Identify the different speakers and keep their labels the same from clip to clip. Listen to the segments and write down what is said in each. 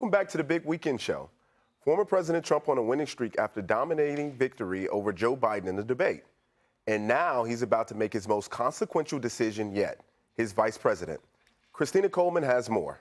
Speaker 1: Welcome back to the Big Weekend Show. Former President Trump on a winning streak after dominating victory over Joe Biden in the debate. And now he's about to make his most consequential decision yet, his vice president. Christina Coleman has more.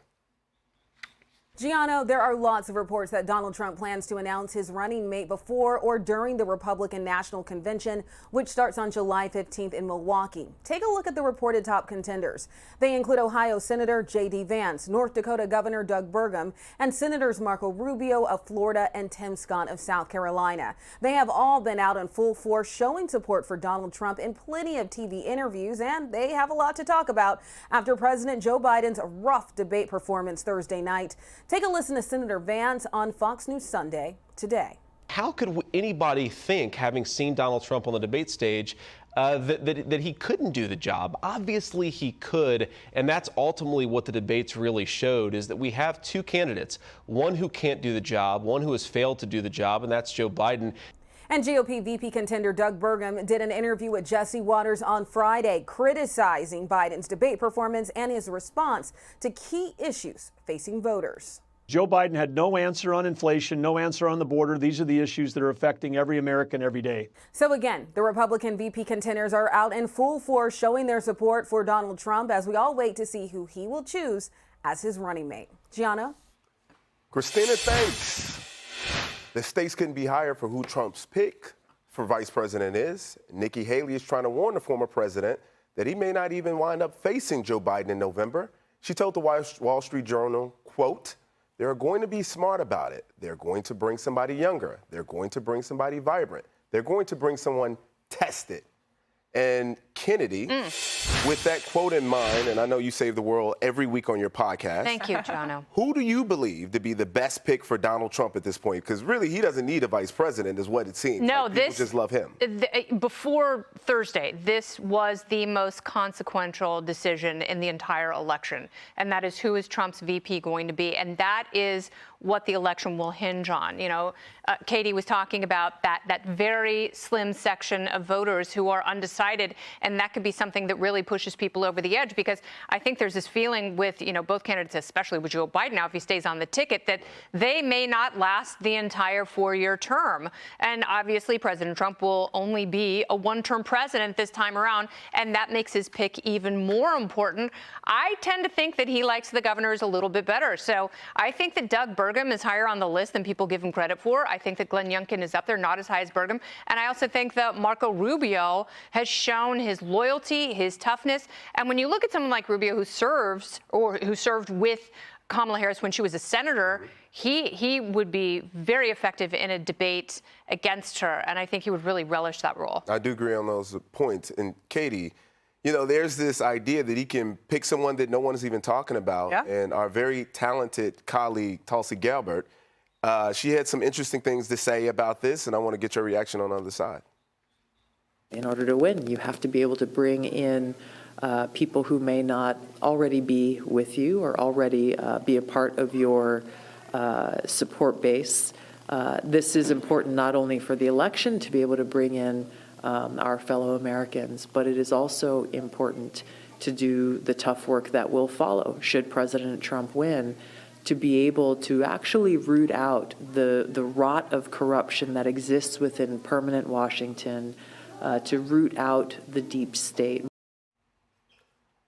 Speaker 2: Gianno, there are lots of reports that Donald Trump plans to announce his running mate before or during the Republican National Convention, which starts on July 15th in Milwaukee. Take a look at the reported top contenders. They include Ohio Senator J.D. Vance, North Dakota Governor Doug Burgum, and Senators Marco Rubio of Florida and Tim Scott of South Carolina. They have all been out in full force showing support for Donald Trump in plenty of TV interviews, and they have a lot to talk about after President Joe Biden's rough debate performance Thursday night. Take a listen to Senator Vance on Fox News Sunday today.
Speaker 3: How could anybody think, having seen Donald Trump on the debate stage, that he couldn't do the job? Obviously he could, and that's ultimately what the debates really showed, is that we have two candidates, one who can't do the job, one who has failed to do the job, and that's Joe Biden.
Speaker 2: And GOP VP contender Doug Burgum did an interview with Jesse Waters on Friday, criticizing Biden's debate performance and his response to key issues facing voters.
Speaker 4: Joe Biden had no answer on inflation, no answer on the border. These are the issues that are affecting every American every day.
Speaker 2: So again, the Republican VP contenders are out in full force showing their support for Donald Trump as we all wait to see who he will choose as his running mate. Gianna?
Speaker 1: Christina, thanks. The stakes couldn't be higher for who Trump's pick for vice president is. Nikki Haley is trying to warn the former president that he may not even wind up facing Joe Biden in November. She told the Wall Street Journal, quote, "They're going to be smart about it. They're going to bring somebody younger. They're going to bring somebody vibrant. They're going to bring someone tested." And Kennedy, with that quote in mind, and I know you save the world every week on your podcast.
Speaker 5: Thank you, Jono.
Speaker 1: Who do you believe to be the best pick for Donald Trump at this point? Because really, he doesn't need a vice president, is what it seems.
Speaker 5: No,
Speaker 1: like people just love him.
Speaker 5: Before Thursday, this was the most consequential decision in the entire election, and that is who is Trump's VP going to be, and that is what the election will hinge on. You know, Katie was talking about that very slim section of voters who are undecided, and that could be something that really pushes people over the edge, because I think there's this feeling with, you know, both candidates, especially with Joe Biden now, if he stays on the ticket, that they may not last the entire 4-year term. And obviously President Trump will only be a one-term president this time around, and that makes his pick even more important. I tend to think that he likes the governors a little bit better. So I think that Doug Burgum is higher on the list than people give him credit for. I think that Glenn Youngkin is up there, not as high as Burgum. And I also think that Marco Rubio has shown his loyalty, his toughness. And when you look at someone like Rubio, who served with Kamala Harris when she was a senator, he would be very effective in a debate against her. And I think he would really relish that role.
Speaker 1: I do agree on those points. And Katie, you know, there's this idea that he can pick someone that no one is even talking about. Yeah. And our very talented colleague, Tulsi Gabbard, she had some interesting things to say about this, and I want to get your reaction on the other side.
Speaker 6: In order to win, you have to be able to bring in people who may not already be with you or already be a part of your support base. This is important not only for the election to be able to bring in our fellow Americans, but it is also important to do the tough work that will follow should President Trump win, to be able to actually root out the rot of corruption that exists within permanent Washington, to root out the deep state.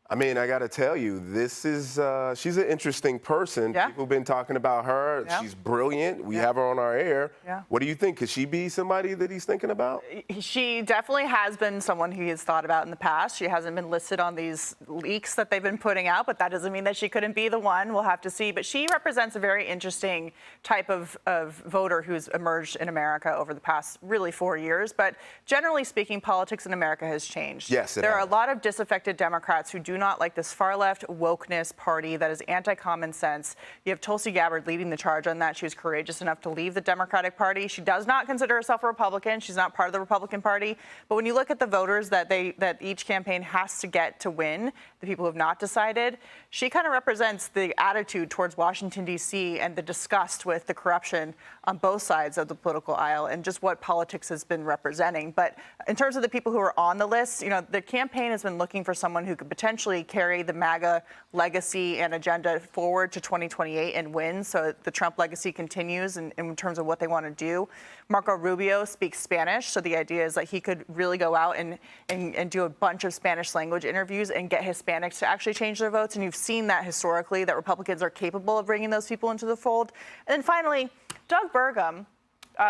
Speaker 1: I mean, I got to tell you, this is, she's an interesting person. Yeah. People have been talking about her. Yeah. She's brilliant. We have her on our air. Yeah. What do you think? Could she be somebody that he's thinking about?
Speaker 7: She definitely has been someone he has thought about in the past. She hasn't been listed on these leaks that they've been putting out, but that doesn't mean that she couldn't be the one. We'll have to see. But she represents a very interesting type of voter who's emerged in America over the past really 4 years. But generally speaking, politics in America has changed.
Speaker 1: Yes,
Speaker 7: there are a lot of disaffected Democrats who do not like this far-left wokeness party that is anti-common sense. You have Tulsi Gabbard leading the charge on that. She was courageous enough to leave the Democratic Party. She does not consider herself a Republican. She's not part of the Republican Party. But when you look at the voters that each campaign has to get to win, the people who have not decided, she kind of represents the attitude towards Washington, D.C. and the disgust with the corruption on both sides of the political aisle and just what politics has been representing. But in terms of the people who are on the list, you know, the campaign has been looking for someone who could potentially essentially carry the MAGA legacy and agenda forward to 2028 and win. So the Trump legacy continues in terms of what they want to do. Marco Rubio speaks Spanish. So the idea is that he could really go out and do a bunch of Spanish language interviews and get Hispanics to actually change their votes. And you've seen that historically, that Republicans are capable of bringing those people into the fold. And then finally, Doug Burgum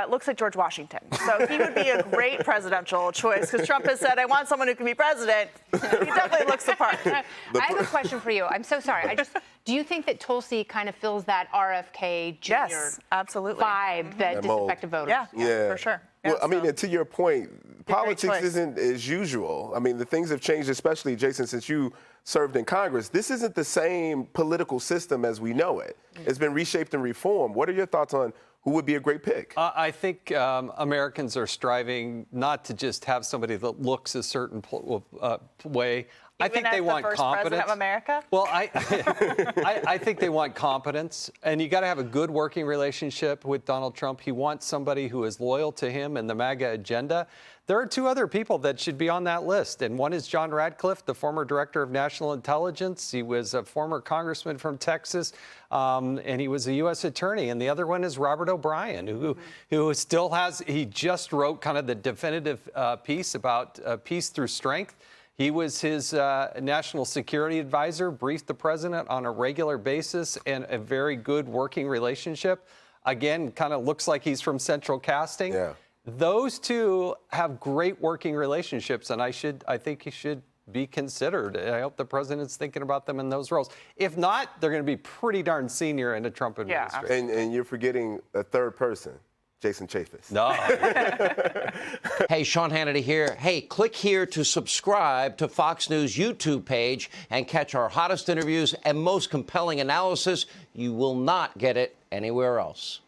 Speaker 7: looks like George Washington. So he would be a great presidential choice because Trump has said, I want someone who can be president. He definitely looks the part.
Speaker 5: I have a question for you. I'm so sorry. Do you think that Tulsi kind of fills that RFK Jr.
Speaker 7: Yes, absolutely.
Speaker 5: vibe that disaffected voters?
Speaker 7: Yeah, for sure. Yeah,
Speaker 1: Well, I mean, and to your point, politics
Speaker 7: choice.
Speaker 1: isn't as usual. I mean, the things have changed, especially, Jason, since you served in Congress. This isn't the same political system as we know it. It's been reshaped and reformed. What are your thoughts on who would be a great pick?
Speaker 8: I think Americans are striving not to just have somebody that looks a certain way. I think they want competence.
Speaker 7: President of America?
Speaker 8: Well, I think they want competence, and you got to have a good working relationship with Donald Trump. He wants somebody who is loyal to him and the MAGA agenda. There are two other people that should be on that list, and one is John Radcliffe, the former director of national intelligence. He was a former congressman from Texas, and he was a U.S. attorney. And the other one is Robert O'Brien, who still has, he just wrote kind of the definitive piece about peace through strength. He was his national security advisor, briefed the president on a regular basis, and a very good working relationship. Again, kind of looks like he's from Central Casting.
Speaker 1: Yeah.
Speaker 8: Those two have great working relationships, and I think he should be considered. I hope the president's thinking about them in those roles. If not, they're going to be pretty darn senior in a Trump administration.
Speaker 1: And you're forgetting a third person, Jason Chaffetz.
Speaker 8: No.
Speaker 9: Hey, Sean Hannity here. Hey, click here to subscribe to Fox News YouTube page and catch our hottest interviews and most compelling analysis. You will not get it anywhere else.